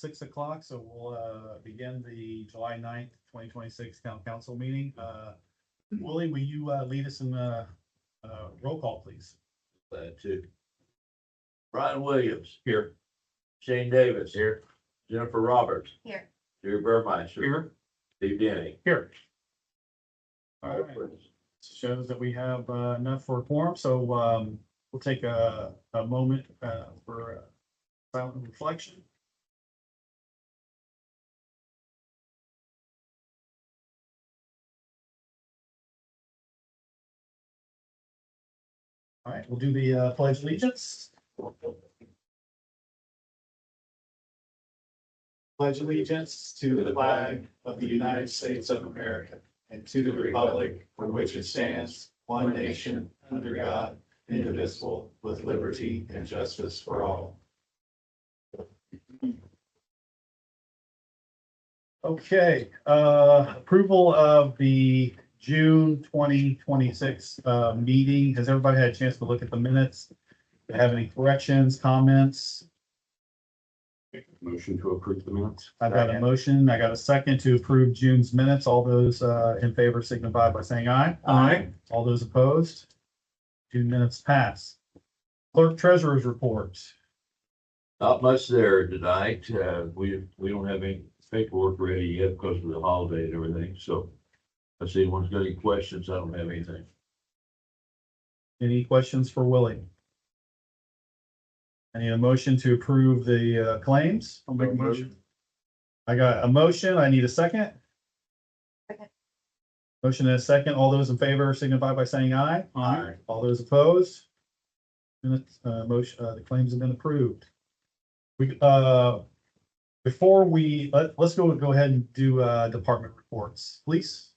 6 o'clock, so we'll begin the July 9th, 2026 town council meeting. Willie, will you lead us in roll call, please? Glad to. Brian Williams. Here. Shane Davis. Here. Jennifer Roberts. Here. Jerry Burmeister. Here. Steve Denny. Here. All right. Shows that we have enough for a quorum, so we'll take a moment for silent reflection. All right, we'll do the pledge of allegiance. Pledge allegiance to the flag of the United States of America and to the republic for which it stands, one nation, under God, indivisible, with liberty and justice for all. Okay, approval of the June 2026 meeting. Has everybody had a chance to look at the minutes? Do you have any corrections, comments? Motion to approve the minutes. I've got a motion. I got a second to approve June's minutes. All those in favor signify by saying aye. Aye. All those opposed? June minutes pass. Clerk treasurer's report. Not much there tonight. We don't have any paperwork ready yet because of the holiday and everything, so. If anyone's got any questions, I don't have anything. Any questions for Willie? I need a motion to approve the claims. I'll make a motion. I got a motion. I need a second. Second. Motion and a second. All those in favor signify by saying aye. Aye. All those opposed? Minutes, the claims have been approved. We, before we, let's go ahead and do, department reports, please.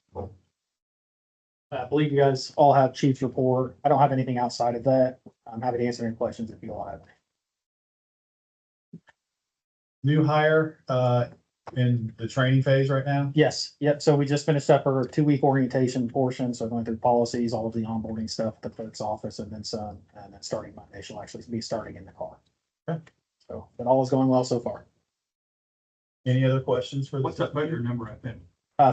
I believe you guys all have chief's report. I don't have anything outside of that. I'm happy to answer any questions if you all have. New hire, in the training phase right now. Yes, yep. So we just finished up our 2-week orientation portion. So going through policies, all of the onboarding stuff at the clerk's office, and then some, and then starting Monday, she'll actually be starting in the car. Okay. So, but all is going well so far. Any other questions for the? What's that record number, I think?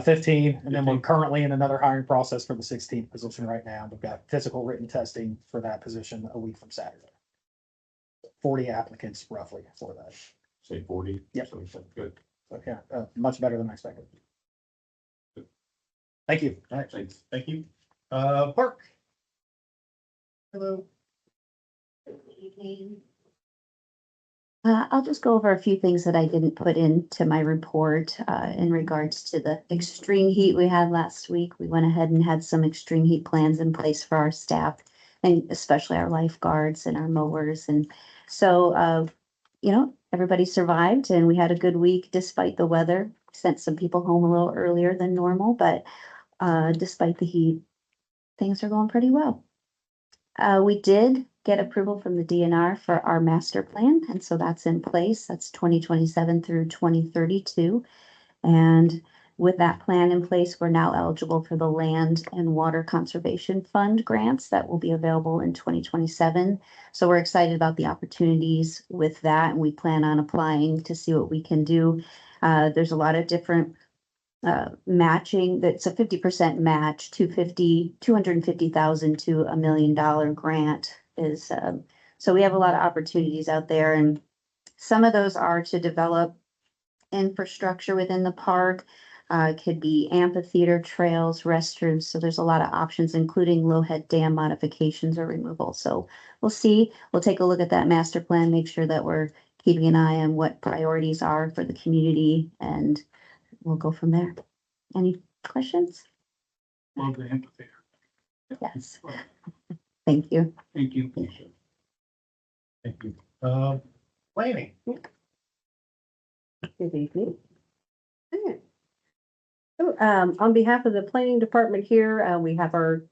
15, and then we're 15. currently in another hiring process for the 16th position right now. We've got physical written testing for that position a week from Saturday. 40 applicants roughly for that. Say 40. Yep. So we said good. So yeah, much better than I expected. Thank you. All right, thanks. Thank you. Park. Hello. Good evening. I'll just go over a few things that I didn't put into my report in regards to the extreme heat we had last week. We went ahead and had some extreme heat plans in place for our staff and especially our lifeguards and our mowers. And so, everybody survived and we had a good week despite the weather. Sent some people home a little earlier than normal, but despite the heat, things are going pretty well. We did get approval from the DNR for our master plan, and so that's in place. That's 2027 through 2032. And with that plan in place, we're now eligible for the Land and Water Conservation Fund grants that will be available in 2027. So we're excited about the opportunities with that, and we plan on applying to see what we can do. There's a lot of different matching. That's a 50% match, 250,000 to $1 million grant is, so we have a lot of opportunities out there, and some of those are to develop infrastructure within the park. Could be amphitheater, trails, restrooms. So there's a lot of options, including Lowhead Dam modifications or removal. So we'll see. We'll take a look at that master plan, make sure that we're keeping an eye on what priorities are for the community, and we'll go from there. Any questions? Love the amphitheater. Yes. Thank you. Thank you. Thank you. Planning. Good evening. Alright. So, on behalf of the planning department here, we have our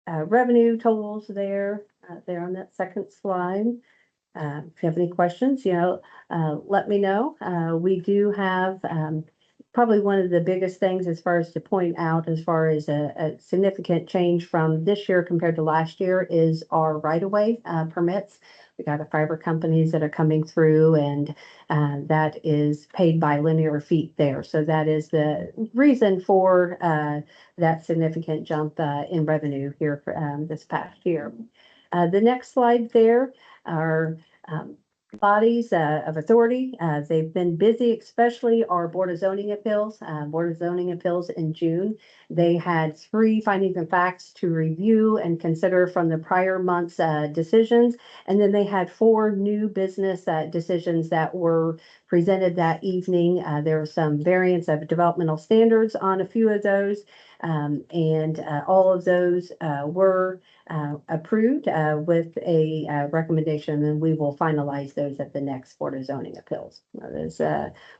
revenue totals there on that second slide. If you have any questions, let me know. We do have probably one of the biggest things as far as to point out, as far as a significant change from this year compared to last year, is our right-of-way permits. We got a fiber companies that are coming through, and that is paid by linear feet there. So that is the reason for that significant jump in revenue here for this past year. The next slide there are bodies of authority. They've been busy, especially our Board of Zoning Appeals. Board of Zoning Appeals in June, they had 3 findings and facts to review and consider from the prior month's decisions. And then they had 4 new business decisions that were presented that evening. There was some variance of developmental standards on a few of those. And all of those were approved with a recommendation, and we will finalize those at the next Board of Zoning Appeals. Those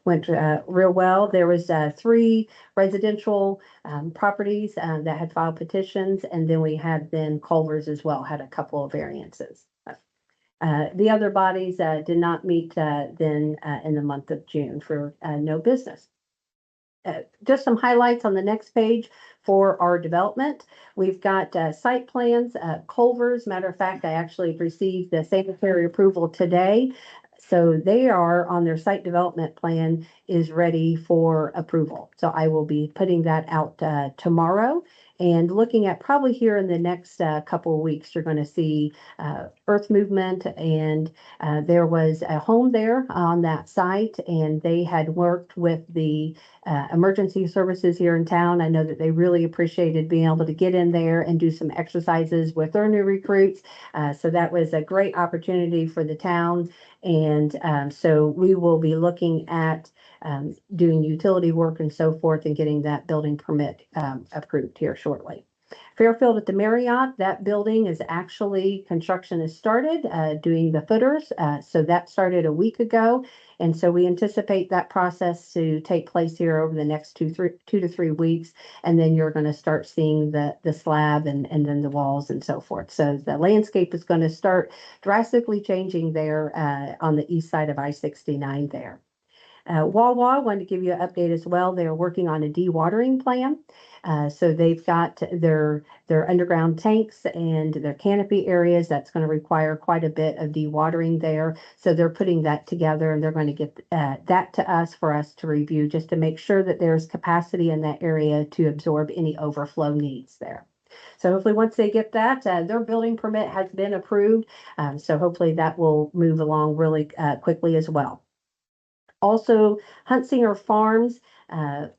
went real well. There was 3 residential properties that had filed petitions, and then we had Culver's as well, had a couple of variances. The other bodies did not meet in the month of June for no business. Just some highlights on the next page for our development. We've got site plans, Culver's. Matter of fact, I actually received the sanitary approval today. So they are on their site development plan is ready for approval. So I will be putting that out tomorrow. And looking at probably here in the next couple of weeks, you're going to see earth movement. And there was a home there on that site, and they had worked with the emergency services here in town. I know that they really appreciated being able to get in there and do some exercises with their new recruits. So that was a great opportunity for the town. And so we will be looking at doing utility work and so forth and getting that building permit approved here shortly. Fairfield at the Marriott, that building is actually, construction has started doing the footers. So that started a week ago. And so we anticipate that process to take place here over the next 2 to 3 weeks. And then you're going to start seeing the slab and then the walls and so forth. So the landscape is going to start drastically changing there on the east side of I-69 there. Wawa, wanted to give you an update as well. They're working on a dewatering plan. So they've got their underground tanks and their canopy areas. That's going to require quite a bit of dewatering there. So they're putting that together, and they're going to get that to us for us to review, just to make sure that there's capacity in that area to absorb any overflow needs there. So hopefully once they get that, their building permit has been approved. So hopefully that will move along really quickly as well. Also, Huntsinger Farms,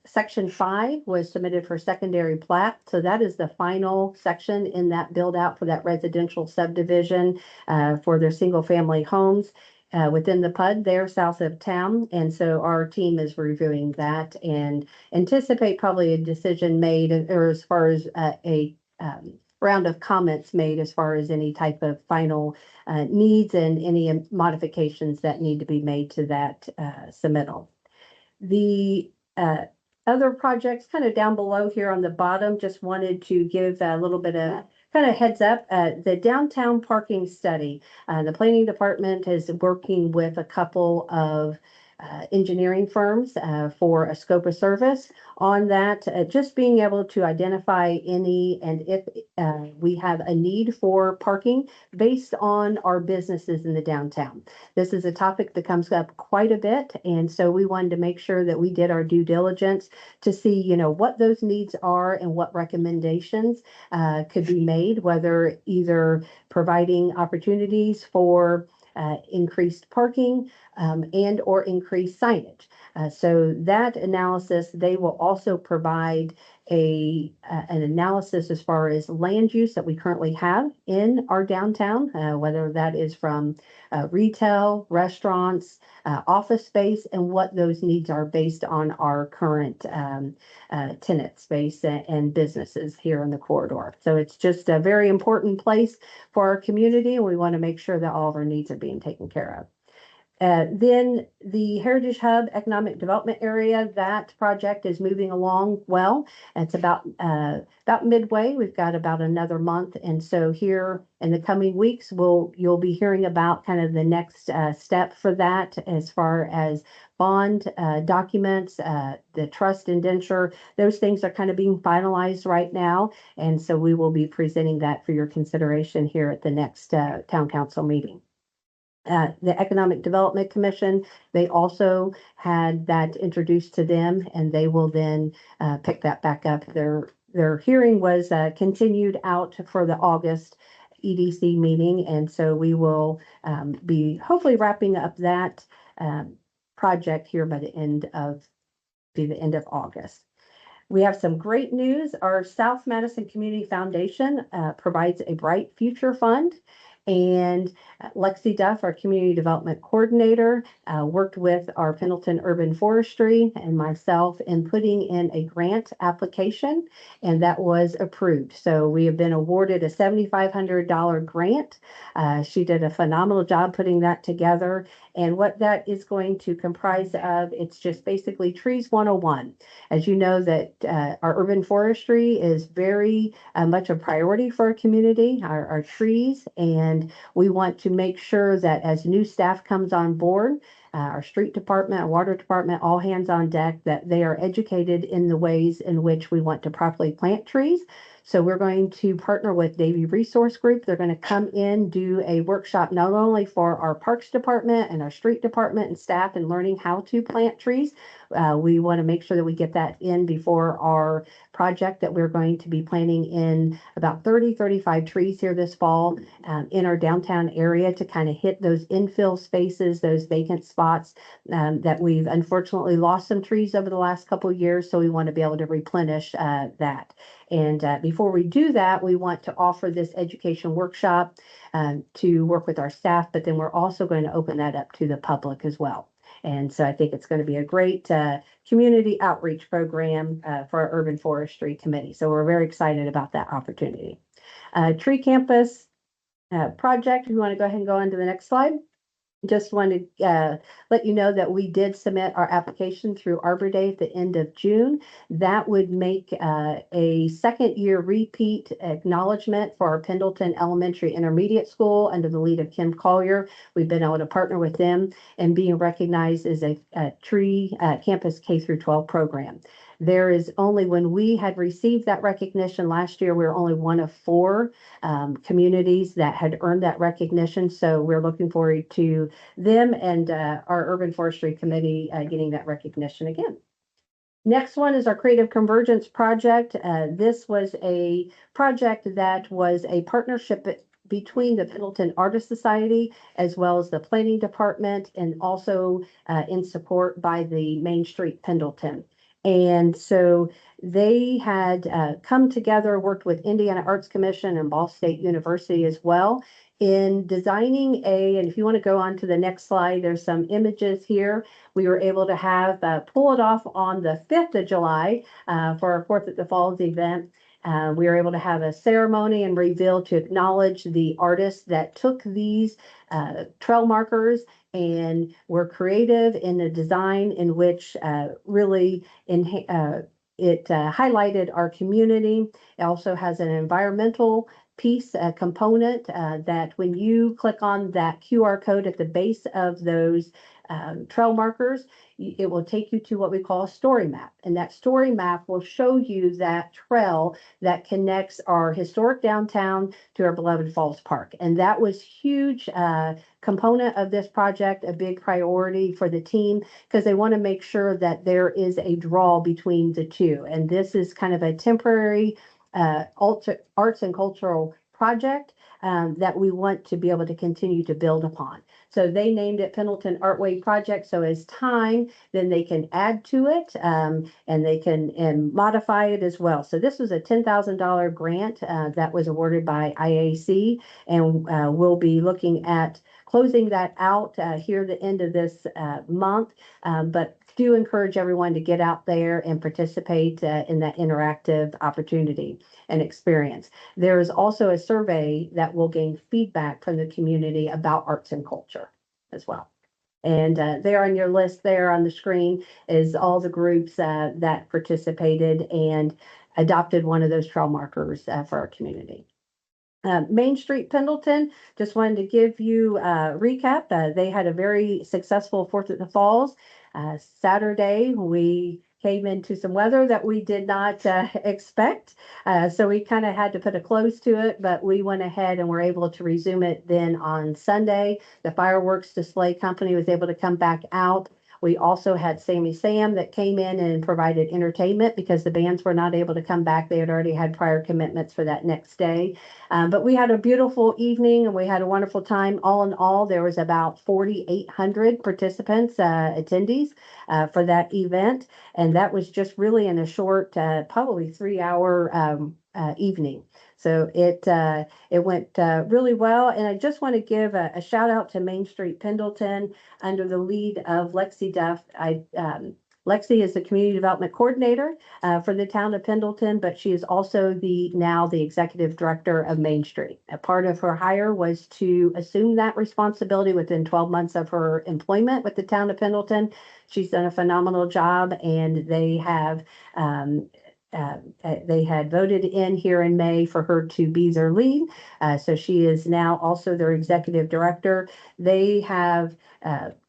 Section 5 was submitted for secondary plat. So that is the final section in that build out for that residential subdivision for their single family homes within the PUD there south of town. And so our team is reviewing that and anticipate probably a decision made, or as far as a round of comments made as far as any type of final needs and any modifications that need to be made to that submittal. The other projects kind of down below here on the bottom, just wanted to give a little bit of kind of heads up. The downtown parking study, the planning department is working with a couple of engineering firms for a scope of service on that, just being able to identify any and if we have a need for parking based on our businesses in the downtown. This is a topic that comes up quite a bit, and so we wanted to make sure that we did our due diligence to see, you know, what those needs are and what recommendations could be made, whether either providing opportunities for increased parking and or increased signage. So that analysis, they will also provide an analysis as far as land use that we currently have in our downtown, whether that is from retail, restaurants, office space, and what those needs are based on our current tenant space and businesses here in the corridor. So it's just a very important place for our community, and we want to make sure that all of our needs are being taken care of. Then the Heritage Hub Economic Development Area, that project is moving along well. It's about midway. We've got about another month. And so here in the coming weeks, you'll be hearing about kind of the next step for that as far as bond documents, the trust indenture. Those things are kind of being finalized right now. And so we will be presenting that for your consideration here at the next town council meeting. the Economic Development Commission, they also had that introduced to them, and they will then pick that back up. Their hearing was continued out for the August EDC meeting, and so we will be hopefully wrapping up that project here by the end of August. We have some great news. Our South Madison Community Foundation provides a Bright Future Fund. And Lexi Duff, our Community Development Coordinator, worked with our Pendleton Urban Forestry and myself in putting in a grant application, and that was approved. So we have been awarded a $7,500 grant. She did a phenomenal job putting that together. And what that is going to comprise of, it's just basically Trees 101. As you know, that our urban forestry is very much a priority for our community, our trees, and we want to make sure that as new staff comes on board, our street department, our water department, all hands on deck, that they are educated in the ways in which we want to properly plant trees. So we're going to partner with Davie Resource Group. They're going to come in, do a workshop not only for our parks department and our street department and staff and learning how to plant trees. We want to make sure that we get that in before our project that we're going to be planting in about 35 trees here this fall in our downtown area to kind of hit those infill spaces, those vacant spots that we've unfortunately lost some trees over the last couple of years. So we want to be able to replenish that. And before we do that, we want to offer this education workshop to work with our staff, but then we're also going to open that up to the public as well. And so I think it's going to be a great community outreach program for our Urban Forestry Committee. So we're very excited about that opportunity. Tree Campus project, if you want to go ahead and go on to the next slide. Just wanted to let you know that we did submit our application through Arbor Day at the end of June. That would make a second year repeat acknowledgement for our Pendleton Elementary Intermediate School under the lead of Kim Collier. We've been able to partner with them and being recognized as a tree campus K through 12 program. There is only, when we had received that recognition last year, we were only one of 4 communities that had earned that recognition. So we're looking forward to them and our Urban Forestry Committee getting that recognition again. Next one is our Creative Convergence project. This was a project that was a partnership between the Pendleton Artist Society as well as the Planning Department, and also in support by the Main Street Pendleton. And so they had come together, worked with Indiana Arts Commission and Ball State University as well in designing and if you want to go on to the next slide, there's some images here. We were able to have pull it off on the 5th of July for our 4th at the Falls event. We were able to have a ceremony and reveal to acknowledge the artists that took these trail markers and were creative in the design in which really it highlighted our community. It also has an environmental piece, a component that when you click on that QR code at the base of those trail markers, it will take you to what we call a story map. And that story map will show you that trail that connects our historic downtown to our beloved Falls Park. And that was huge component of this project, a big priority for the team, because they want to make sure that there is a draw between the two. And this is kind of a temporary arts and cultural project that we want to be able to continue to build upon. So they named it Pendleton Artway Project. So as time, then they can add to it and they can modify it as well. So this was a $10,000 grant that was awarded by IAC, and we'll be looking at closing that out here the end of this month. But do encourage everyone to get out there and participate in that interactive opportunity and experience. There is also a survey that will gain feedback from the community about arts and culture as well. And there on your list there on the screen is all the groups that participated and adopted one of those trail markers for our community. Main Street Pendleton, just wanted to give you a recap. They had a very successful 4th at the Falls. Saturday, we came into some weather that we did not expect. So we kind of had to put a close to it, but we went ahead and were able to resume it then on Sunday. The fireworks display company was able to come back out. We also had Sammy Sam that came in and provided entertainment because the bands were not able to come back. They had already had prior commitments for that next day. But we had a beautiful evening and we had a wonderful time. All in all, there was about 4,800 participants, attendees for that event. And that was just really in a short, probably 3-hour evening. So it went really well. And I just want to give a shout out to Main Street Pendleton under the lead of Lexi Duff. Lexi is the community development coordinator for the town of Pendleton, but she is also now the executive director of Main Street. A part of her hire was to assume that responsibility within 12 months of her employment with the town of Pendleton. She's done a phenomenal job, and they had voted in here in May for her to be their lead. So she is now also their executive director. They have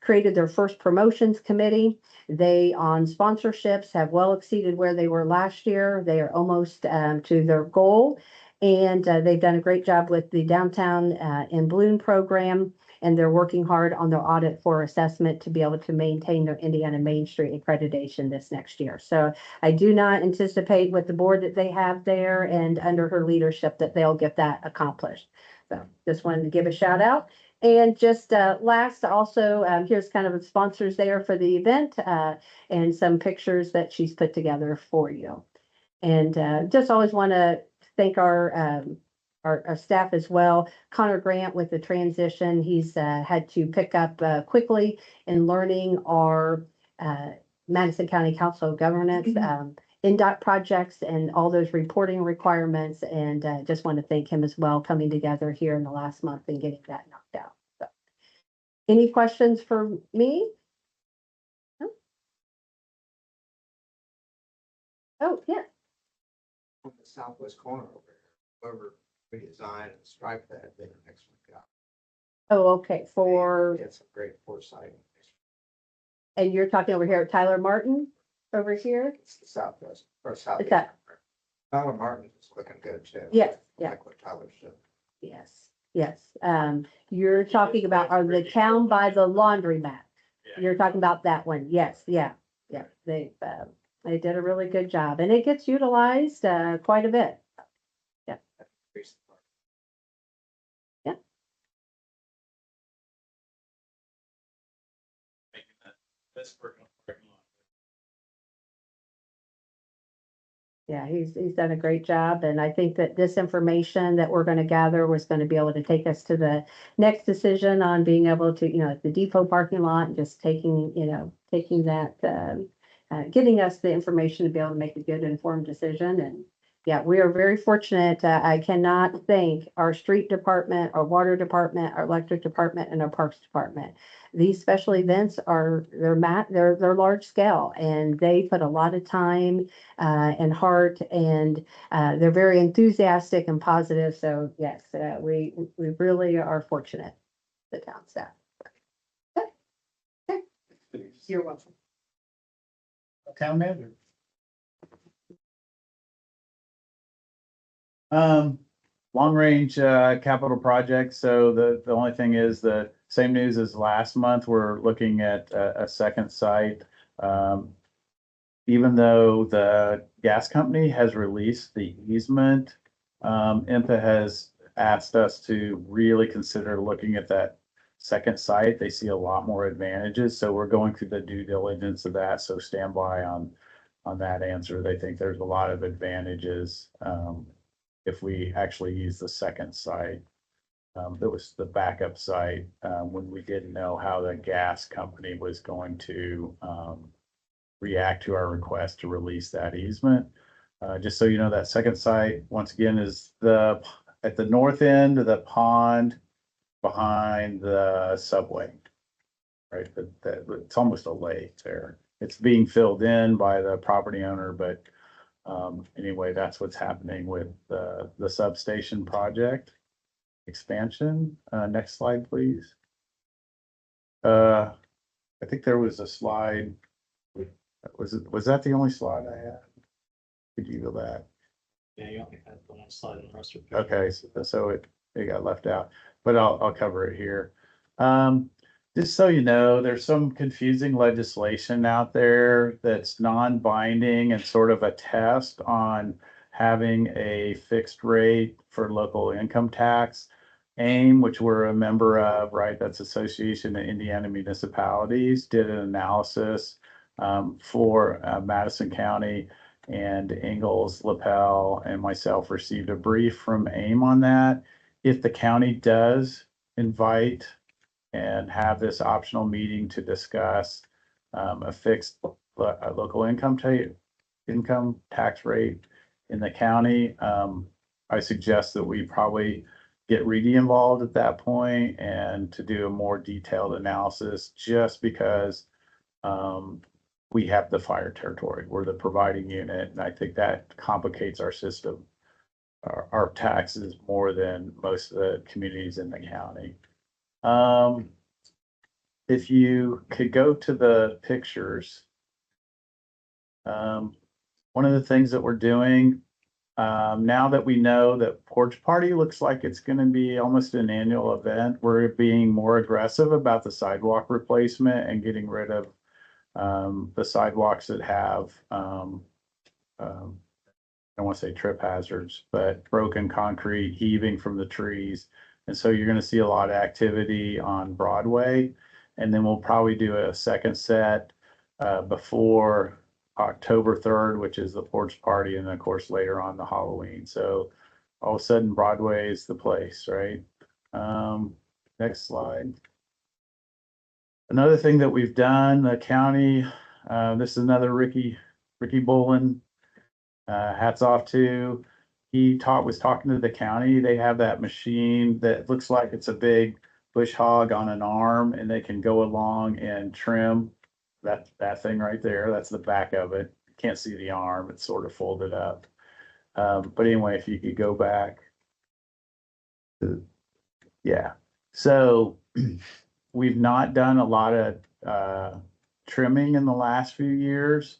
created their first promotions committee. They, on sponsorships, have well exceeded where they were last year. They are almost to their goal. And they've done a great job with the Downtown in Bloom program. And they're working hard on their audit for assessment to be able to maintain their Indiana Main Street accreditation this next year. So I do not anticipate with the board that they have there and under her leadership that they'll get that accomplished. So just wanted to give a shout out. And just last, also, here's kind of the sponsors there for the event and some pictures that she's put together for you. And just always want to thank our staff as well. Connor Grant with the transition, he's had to pick up quickly in learning our Madison County Council of Governance NDOT projects and all those reporting requirements. And just want to thank him as well, coming together here in the last month and getting that knocked out. So, any questions for me? No? Oh, yeah. On the southwest corner over here, whoever redesign and stripe that, then the next one got. Oh, okay. For, It's a great foresight. and you're talking over here at Tyler Martin over here? It's the southwest or southeast. that- Tyler Martin is looking good too. Yes, yeah. Like what Tyler should. Yes, yes. You're talking about, are the town by the laundromat? You're talking about that one. Yes, yeah, yeah. They did a really good job and it gets utilized quite a bit. Yeah, he's done a great job, and I think that this information that we're gonna gather was gonna be able to take us to the next decision on being able to, the depot parking lot, and just taking that, getting us the information to be able to make a good informed decision. And yeah, we are very fortunate. I cannot thank our street department, our water department, our electric department, and our parks department. These special events they're large scale, and they put a lot of time and heart, and they're very enthusiastic and positive. So yes, we really are fortunate, the town staff. Okay. You're welcome. Town manager. Long range capital projects. So the only thing is the same news as last month. We're looking at a second site. Even though the gas company has released the easement, IMPA has asked us to really consider looking at that second site. They see a lot more advantages. So we're going through the due diligence of that. So stand by on that answer. They think there's a lot of advantages if we actually use the second site. That was the backup site when we didn't know how the gas company was going to react to our request to release that easement. Just so you know, that second site, once again, is at the north end of the pond behind the subway. Right, it's almost a lake there. It's being filled in by the property owner, but anyway, that's what's happening with the substation project expansion. Next slide, please. I think there was a slide Was that the only slide I had? Could you go back? Yeah, you only had the one slide in the rest of it. Okay, so it got left out, but I'll cover it here. Just so you know, there's some confusing legislation out there that's non-binding and sort of a test on having a fixed rate for local income tax. AIM, which we're a member of, right? That's Association of Indiana Municipalities, did an analysis for Madison County, and Ingalls, Lapel, and myself received a brief from AIM on that. If the county does invite and have this optional meeting to discuss a fixed local income tax rate in the county, I suggest that we probably get Reedy involved at that point and to do a more detailed analysis, just because we have the fire territory. We're the providing unit, and I think that complicates our system, our taxes more than most of the communities in the county. If you could go to the pictures. One of the things that we're doing, now that we know that Porch Party looks like it's going to be almost an annual event, we're being more aggressive about the sidewalk replacement and getting rid of the sidewalks that have, I don't want to say trip hazards, but broken concrete heaving from the trees. And so you're going to see a lot of activity on Broadway. And then we'll probably do a second set before October 3rd, which is the Porch Party. And of course, later on the Halloween. So all of a sudden Broadway is the place, right? Next slide. Another thing that we've done, the county, this is another Ricky Bolin, hats off to. He was talking to the county. They have that machine that looks like it's a big bush hog on an arm, and they can go along and trim that thing right there. That's the back of it. You can't see the arm. It's sort of folded up. But anyway, if you could go back. Yeah. So we've not done a lot of trimming in the last few years.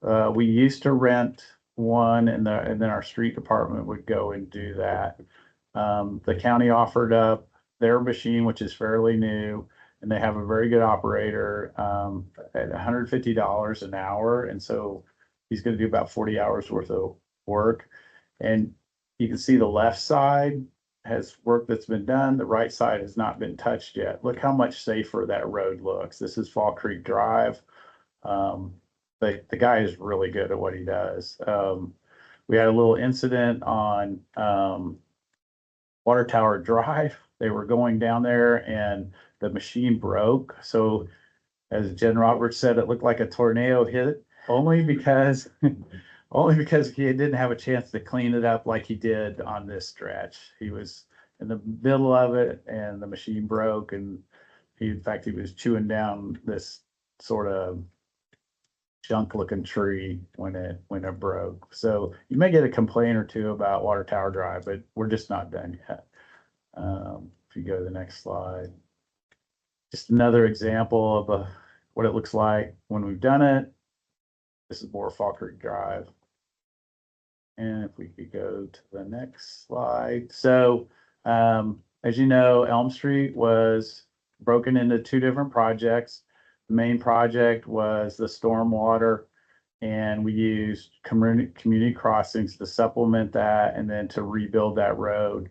We used to rent one, and then our street department would go and do that. The county offered up their machine, which is fairly new, and they have a very good operator at $150 an hour. And so he's going to do about 40 hours worth of work. And you can see the left side has work that's been done. The right side has not been touched yet. Look how much safer that road looks. This is Fall Creek Drive. The guy is really good at what he does. We had a little incident on Water Tower Drive. They were going down there and the machine broke. So as Jen Roberts said, it looked like a tornado hit it, only because he didn't have a chance to clean it up like he did on this stretch. He was in the middle of it and the machine broke, and in fact, he was chewing down this sort of junk looking tree when it broke. So you may get a complaint or two about Water Tower Drive, but we're just not done yet. If you go to the next slide, just another example of what it looks like when we've done it. This is more Fall Creek Drive. And if we could go to the next slide. So, as you know, Elm Street was broken into two different projects. The main project was the stormwater, and we used community crossings to supplement that and then to rebuild that road.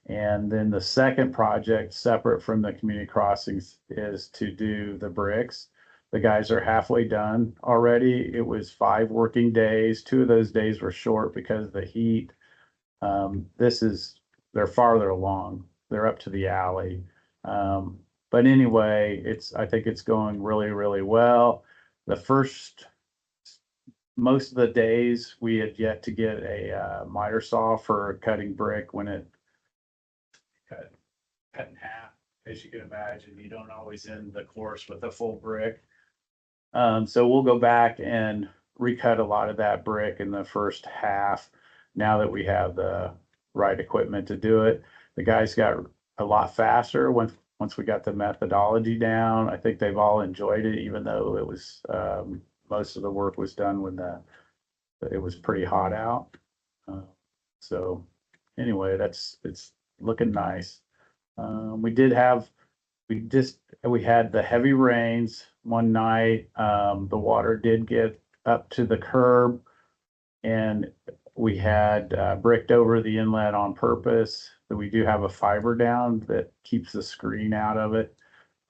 And then the second project, separate from the community crossings, is to do the bricks. The guys are halfway done already. It was 5 working days. 2 of those days were short because of the heat. They're farther along. They're up to the alley. But anyway, I think it's going really, really well. Most of the days we had yet to get a miter saw for cutting brick when it cut in half. As you can imagine, you don't always end the course with a full brick. So we'll go back and recut a lot of that brick in the first half now that we have the right equipment to do it. The guys got a lot faster once we got the methodology down. I think they've all enjoyed it, even though it was most of the work was done when it was pretty hot out. So anyway, it's looking nice. We had the heavy rains one night. The water did get up to the curb, and we had bricked over the inlet on purpose. But we do have a fiber down that keeps the screen out of it.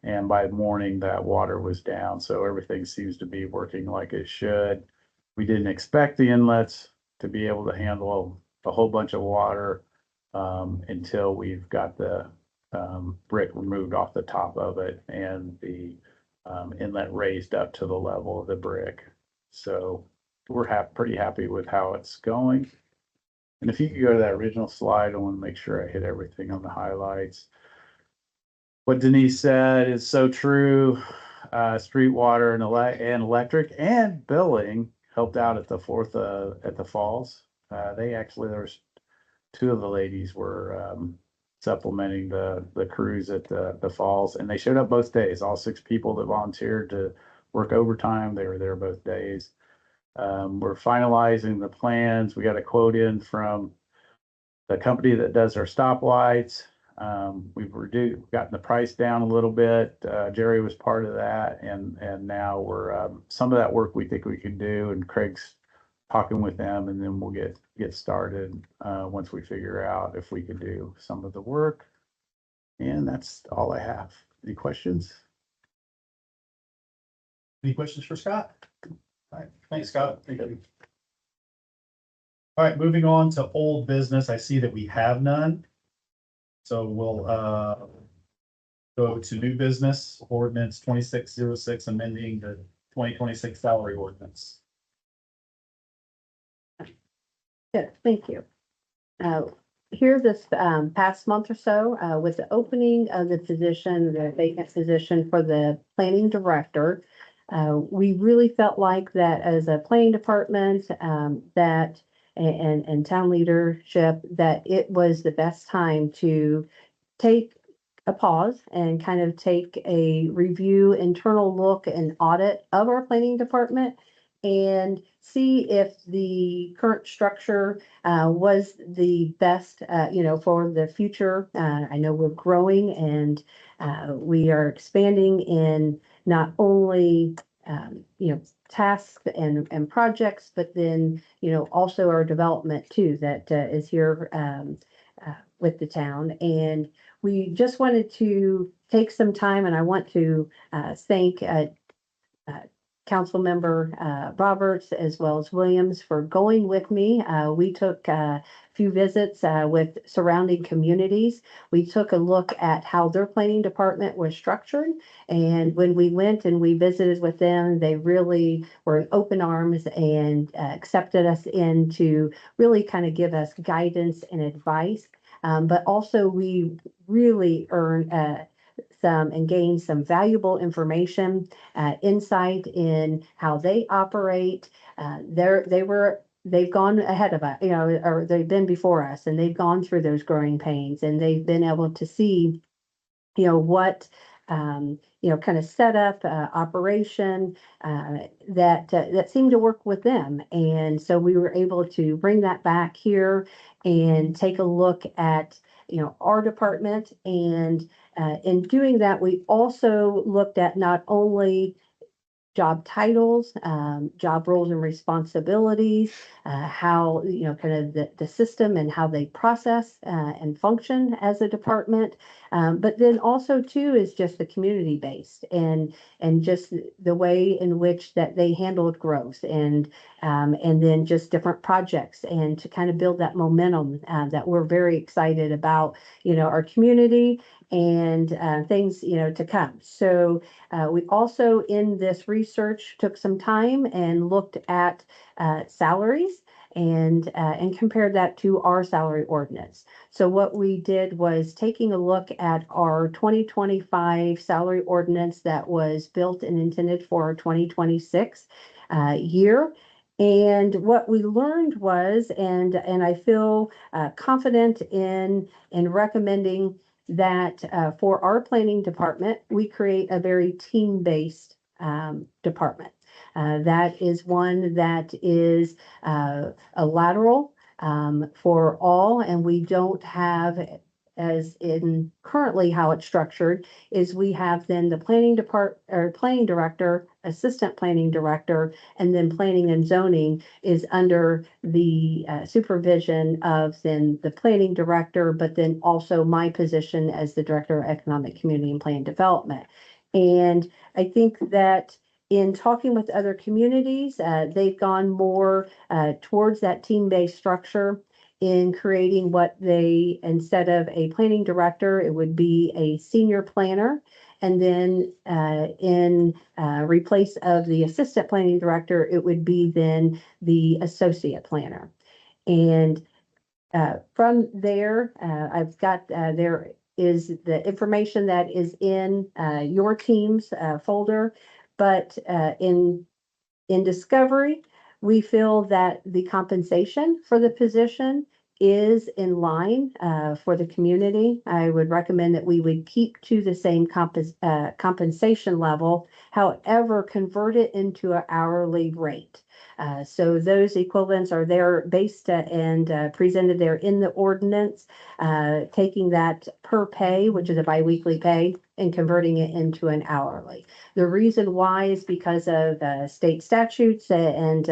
And by morning, that water was down, so everything seems to be working like it should. We didn't expect the inlets to be able to handle a whole bunch of water until we've got the brick removed off the top of it and the inlet raised up to the level of the brick. So we're pretty happy with how it's going. And if you could go to that original slide, I want to make sure I hit everything on the highlights. What Denise said is so true. Street water and electric and billing helped out at the falls. There's two of the ladies were supplementing the crews at the falls, and they showed up both days. All 6 people that volunteered to work overtime, they were there both days. We're finalizing the plans. We got a quote in from the company that does our stoplights. We've gotten the price down a little bit. Jerry was part of that, and now we're some of that work we think we can do, and Craig's talking with them, and then we'll get started once we figure out if we can do some of the work. And that's all I have. Any questions? Any questions for Scott? All right, thanks, Scott. Thank you. All right, moving on to old business. I see that we have none. So we'll go to new business, ordinance 2606, amending the 2026 salary ordinance. Yes, thank you. Here this past month or so, with the opening of the position, the vacant position for the planning director, we really felt like that as a planning department, that and town leadership, that it was the best time to take a pause and kind of take a review, internal look and audit of our planning department and see if the current structure was the best, for the future. I know we're growing and we are expanding in not only, tasks and projects, but then, also our development too, that is here with the town. And we just wanted to take some time, and I want to thank Councilmember Roberts as well as Williams for going with me. We took a few visits with surrounding communities. We took a look at how their planning department was structured. And when we went and we visited with them, they really were in open arms and accepted us in to really kind of give us guidance and advice. But also we really earned and gain some valuable information, insight in how they operate. They've gone ahead of us, or they've been before us, and they've gone through those growing pains, and they've been able to see, what, kind of setup, operation, that seemed to work with them. And so we were able to bring that back here and take a look at, our department. And in doing that, we also looked at not only job titles, job roles and responsibilities, how, kind of the system and how they process and function as a department. But then also too is just the community based and just the way in which that they handled growth and then just different projects, and to kind of build that momentum that we're very excited about, our community and things, to come. So we also in this research took some time and looked at salaries and compared that to our salary ordinance. So what we did was taking a look at our 2025 salary ordinance that was built and intended for our 2026 year. And what we learned was, and I feel confident in recommending that for our planning department, we create a very team-based department. That is one that is a lateral for all, and we don't have, as in currently how it's structured, is we have then the planning director, assistant planning director, and then planning and zoning is under the supervision of then the planning director, but then also my position as the director of economic community and plan development. And I think that in talking with other communities, they've gone more towards that team-based structure in creating what they, instead of a planning director, it would be a senior planner. And then in replace of the assistant planning director, it would be then the associate planner. And from there, I've got, there is the information that is in your team's folder. But in Discovery, we feel that the compensation for the position is in line for the community. I would recommend that we would keep to the same compensation level, however, convert it into an hourly rate. So those equivalents are there based and presented there in the ordinance, taking that per pay, which is a biweekly pay, and converting it into an hourly. The reason why is because of state statutes and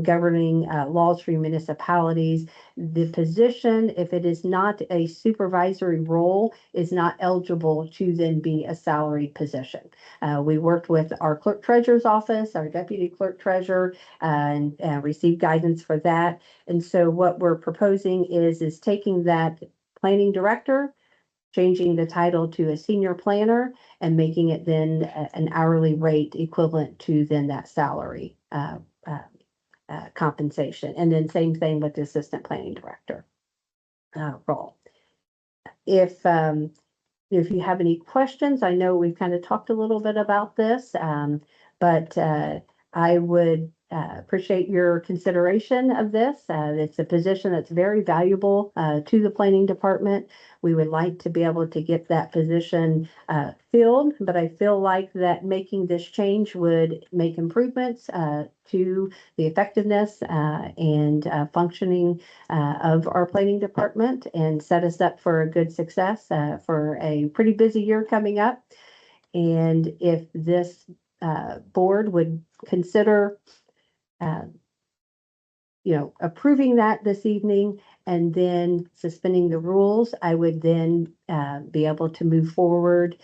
governing laws for municipalities. The position, if it is not a supervisory role, is not eligible to then be a salaried position. We worked with our clerk treasurer's office, our deputy clerk treasurer, and received guidance for that. And so what we're proposing is taking that planning director, changing the title to a senior planner, and making it then an hourly rate equivalent to then that salary compensation. And then same thing with the assistant planning director role. If you have any questions, I know we've kind of talked a little bit about this, but I would appreciate your consideration of this. It's a position that's very valuable to the planning department. We would like to be able to get that position filled, but I feel like that making this change would make improvements to the effectiveness and functioning of our planning department and set us up for a good success for a pretty busy year coming up. And if this board would consider approving that this evening and then suspending the rules, I would then be able to move forward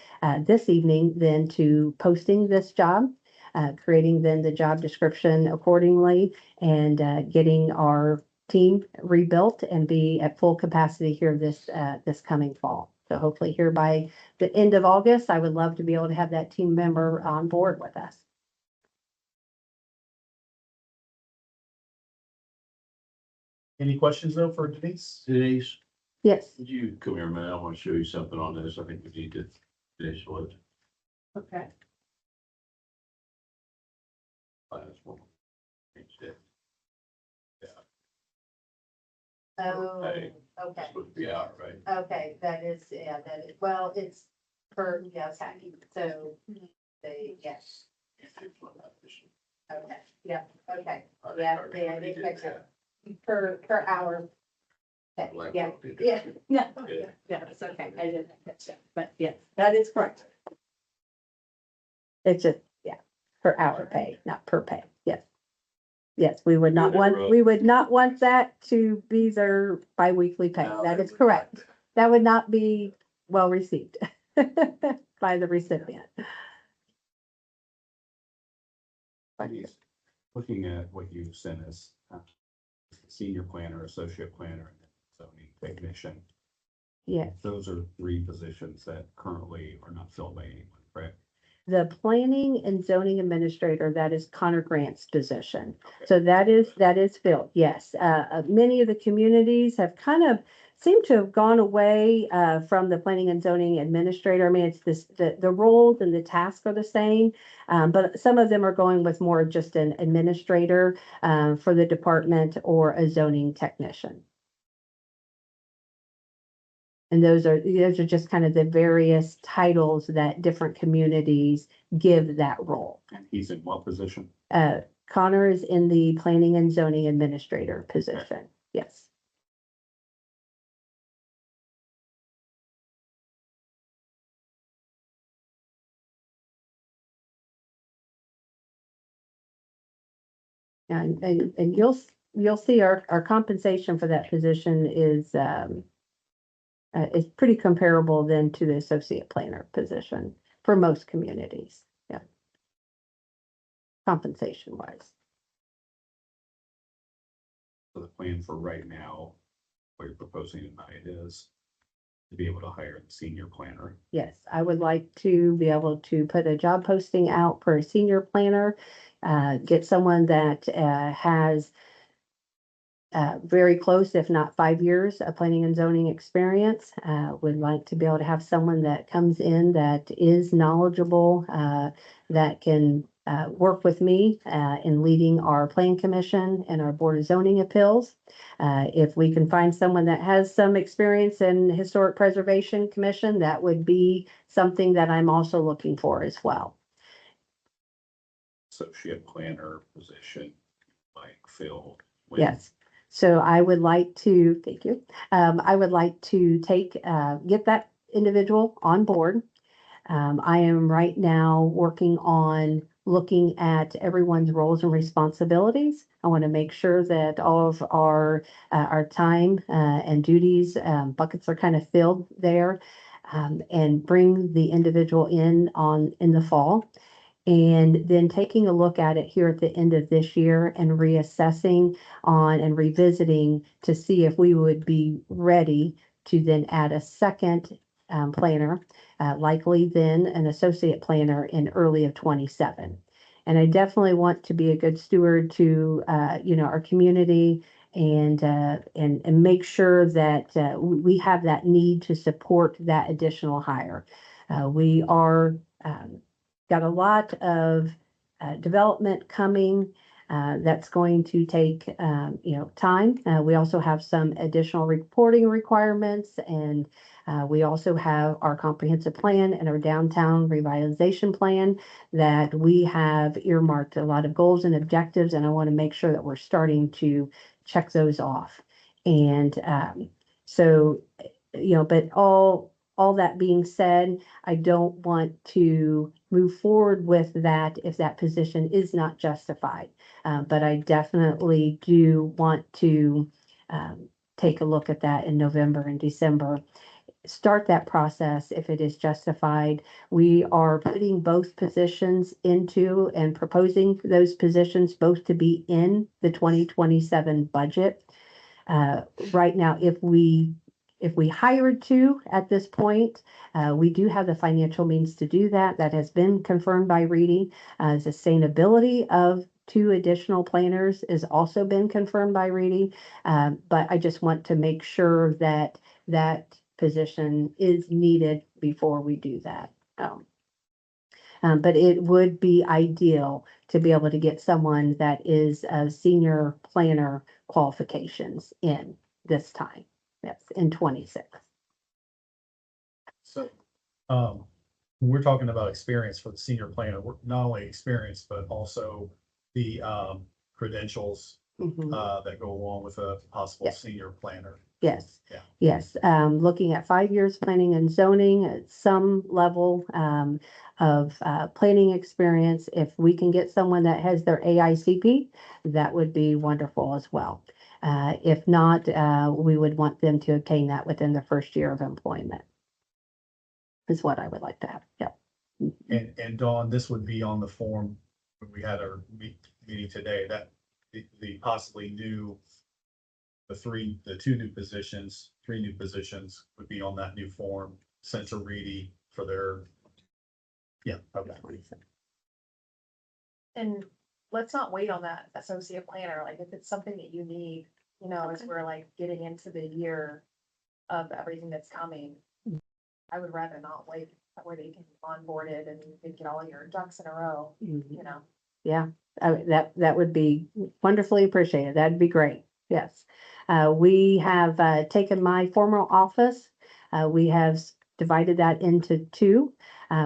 this evening then to posting this job, creating then the job description accordingly, and getting our team rebuilt and be at full capacity here this coming fall. So hopefully here by the end of August, I would love to be able to have that team member on board with us. Any questions though for Denise? Denise, Yes. could you come here, man? I want to show you something on this. I think we need to finish what Okay. last one. Instead. Oh, Hey. okay, Supposed to be out, right? okay, that is, well, it's per, okay, so they, yes, okay, yeah, okay, yeah, they fix it per hour. Okay, Black yeah, Rock did. yeah, no, Yeah. yeah, it's okay, I didn't catch that, but yes, that is correct. It's just, yeah, per hour pay, not per pay. Yes. Yes, we would not Whatever, want, we would not want that to be their biweekly pay. No, That they is would correct. not. That would not be well received by the recipient. Denise, looking at what you sent us, senior planner, associate planner, and zoning technician, Yes. those are three positions that currently are not filled by anyone, correct? The planning and zoning administrator, that is Connor Grant's position. So that is filled, yes. Many of the communities have kind of seemed to have gone away from the planning and zoning administrator. I mean, it's this, the roles and the tasks are the same. But some of them are going with more just an administrator for the department or a zoning technician. And those are just kind of the various titles that different communities give that role. And he's in what position? Connor is in the planning and zoning administrator position. Yes. And you'll see our compensation for that position is pretty comparable then to the associate planner position for most communities. Yeah. Compensation wise. So the plan for right now, what you're proposing tonight is to be able to hire a senior planner. Yes, I would like to be able to put a job posting out for a senior planner, get someone that has very close, if not 5 years of planning and zoning experience. Would like to be able to have someone that comes in that is knowledgeable, that can work with me in leading our plan commission and our board of zoning appeals. If we can find someone that has some experience in historic preservation commission, that would be something that I'm also looking for as well. Associate planner position, like Phil. Yes. So I would like to, thank you. I would like to get that individual on board. I am right now working on looking at everyone's roles and responsibilities. I want to make sure that all of our time and duties buckets are kind of filled there, and bring the individual in the fall. And then taking a look at it here at the end of this year and reassessing on and revisiting to see if we would be ready to then add a second planner, likely then an associate planner in early of 27. And I definitely want to be a good steward to our community and make sure that we have that need to support that additional hire. We are got a lot of development coming that's going to take time. We also have some additional reporting requirements, and we also have our comprehensive plan and our downtown revitalization plan that we have earmarked a lot of goals and objectives, and I want to make sure that we're starting to check those off. And but all that being said, I don't want to move forward with that if that position is not justified. But I definitely do want to take a look at that in November and December. Start that process if it is justified. We are putting both positions into and proposing those positions both to be in the 2027 budget. Right now, if we hired two at this point, we do have the financial means to do that. That has been confirmed by Reedy. Sustainability of 2 additional planners has also been confirmed by Reedy. But I just want to make sure that that position is needed before we do that. But it would be ideal to be able to get someone that is a senior planner qualifications in this time. Yes, in 26. So, when we're talking about experience for the senior planner, we're not only experience, but also the credentials that go along with a possible Yes. senior planner. Yes. Yeah. Yes. Looking at 5 years planning and zoning at some level of planning experience. If we can get someone that has their AICP, that would be wonderful as well. If not, we would want them to obtain that within the first year of employment. Is what I would like to have. Yep. And Dawn, this would be on the form when we had our meeting today, that the possibly new, three new positions would be on that new form sent to Reedy for their, yeah, okay. And let's not wait on that associate planner, like if it's something that you need, as we're like getting into the year of everything that's coming. I would rather not wait, that way they can be onboarded and you can get all your ducks in a row, Yeah, that would be wonderfully appreciated. That'd be great. Yes. We have taken my former office We have divided that into two.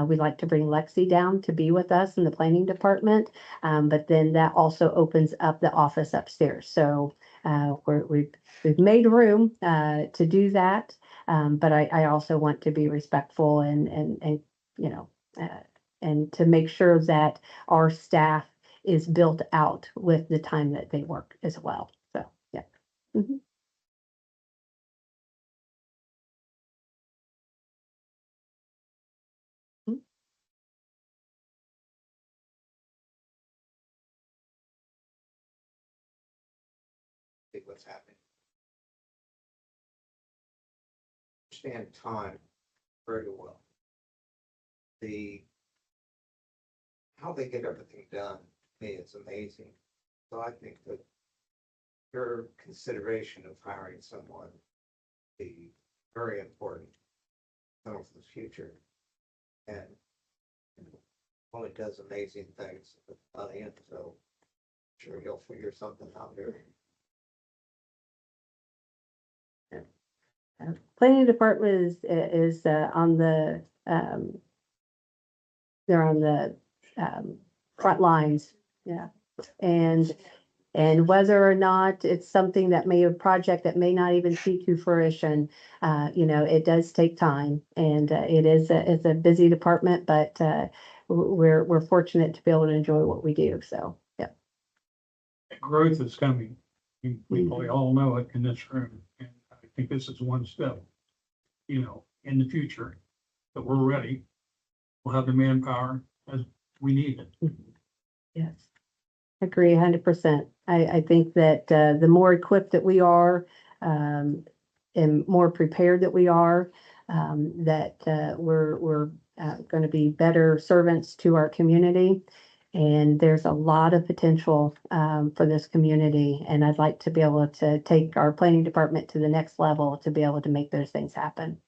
We'd like to bring Lexi down to be with us in the planning department. But then that also opens up the office upstairs. So we've made room to do that. But I also want to be respectful and you know, and to make sure that our staff is built out with the time that they work as well. So, yeah. Mhm. See what's happening. Understand time very well. How they get everything done, to me, is amazing. So I think that your consideration of hiring someone be very important for the future. And only does amazing things with money, and so sure you'll figure something out here. Planning department is on the, they're on the, front lines, yeah. And whether or not it's something that a project that may not even see to fruition, it does take time. And, it's a busy department, but, we're fortunate to be able to enjoy what we do, so, yeah. Growth is coming. We probably all know it in this room, and I think this is one step. In the future, that we're ready, we'll have the manpower as we need it. Yes. Agree 100%. I think that, the more equipped that we are, and more prepared that we are, that, we're going to be better servants to our community. And there's a lot of potential for this community. And I'd like to be able to take our planning department to the next level to be able to make those things happen.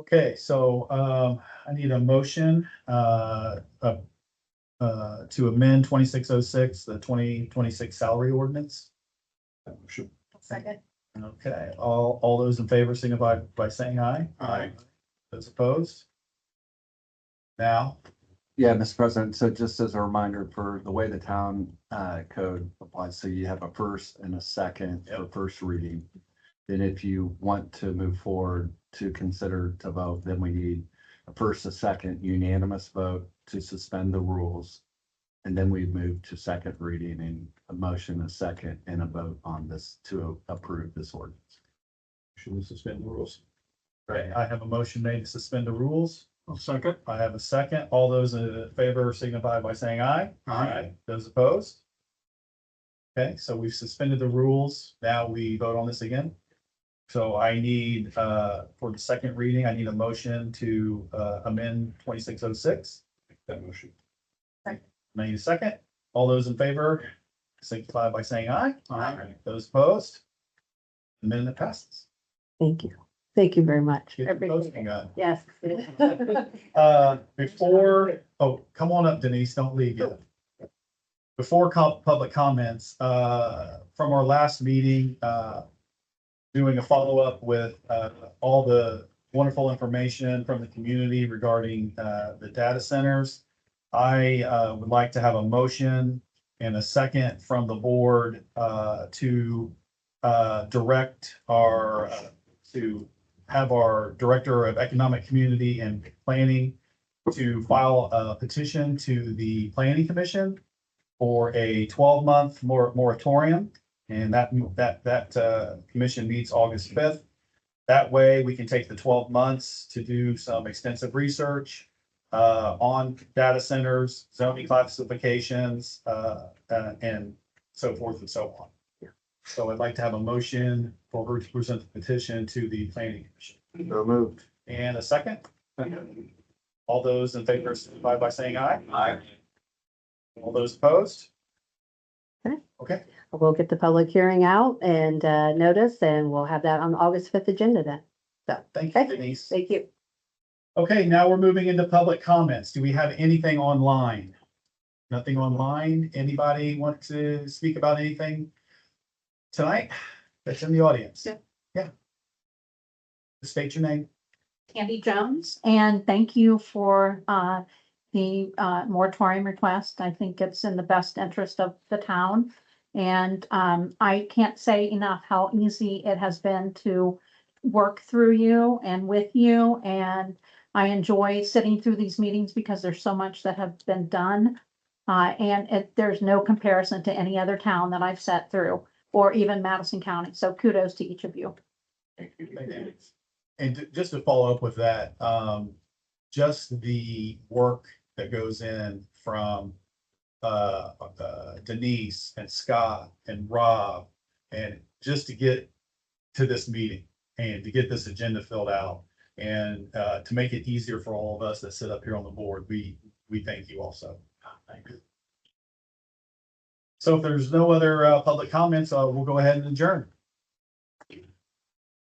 Okay, so I need a motion to amend 2606, the 2026 salary ordinance. Second. Okay, all those in favor signify by saying aye. Aye. Those opposed? Now, Yeah, Mr. President, so just as a reminder for the way the town code applies, so you have a first and a second for first reading. Then if you want to move forward to consider to vote, then we need a first, a second unanimous vote to suspend the rules. And then we move to second reading and a motion, a second, and a vote on this to approve this ordinance. Should we suspend the rules? okay, I have a motion made to suspend the rules. I'll second. I have a second. All those in favor signify by saying aye. Aye. Those opposed? Okay, so we've suspended the rules. Now we vote on this again. So I need, for the second reading, I need a motion to amend 2606. That motion. I need a second. All those in favor signify by saying aye. Aye. Those opposed? Amendment passes. Thank you. Thank you very much. Get the posting on. Yes. Come on up, Denise, don't leave yet. Before public comments, from our last meeting, doing a follow-up with, all the wonderful information from the community regarding, the data centers. I, would like to have a motion and a second from the board, to, direct our, to have our Director of Economic Community and Planning to file a petition to the Planning Commission for a 12-month moratorium. And that commission meets August 5th. That way we can take the 12 months to do some extensive research on data centers, zoning classifications, and so forth and so on. So I'd like to have a motion for her to present the petition to the Planning Commission. So moved. And a second? All those in favor signify by saying aye. Aye. All those opposed? Okay. Okay, We'll get the public hearing out and notice, and we'll have that on the August 5th agenda then. So, thank you, okay, Denise. thank you. Okay, now we're moving into public comments. Do we have anything online? Nothing online? Anybody want to speak about anything tonight that's in the audience? State your name. Candy Jones, and thank you for the moratorium request. I think it's in the best interest of the town. And I can't say enough how easy it has been to work through you and with you. And I enjoy sitting through these meetings because there's so much that have been done. There's no comparison to any other town that I've sat through, or even Madison County. So kudos to each of you. Thank you. And just to follow up with that, just the work that goes in from Denise and Scott and Rob, and just to get to this meeting and to get this agenda filled out and to make it easier for all of us that sit up here on the board, we thank you also. Thank you. So if there's no other public comments, we'll go ahead and adjourn.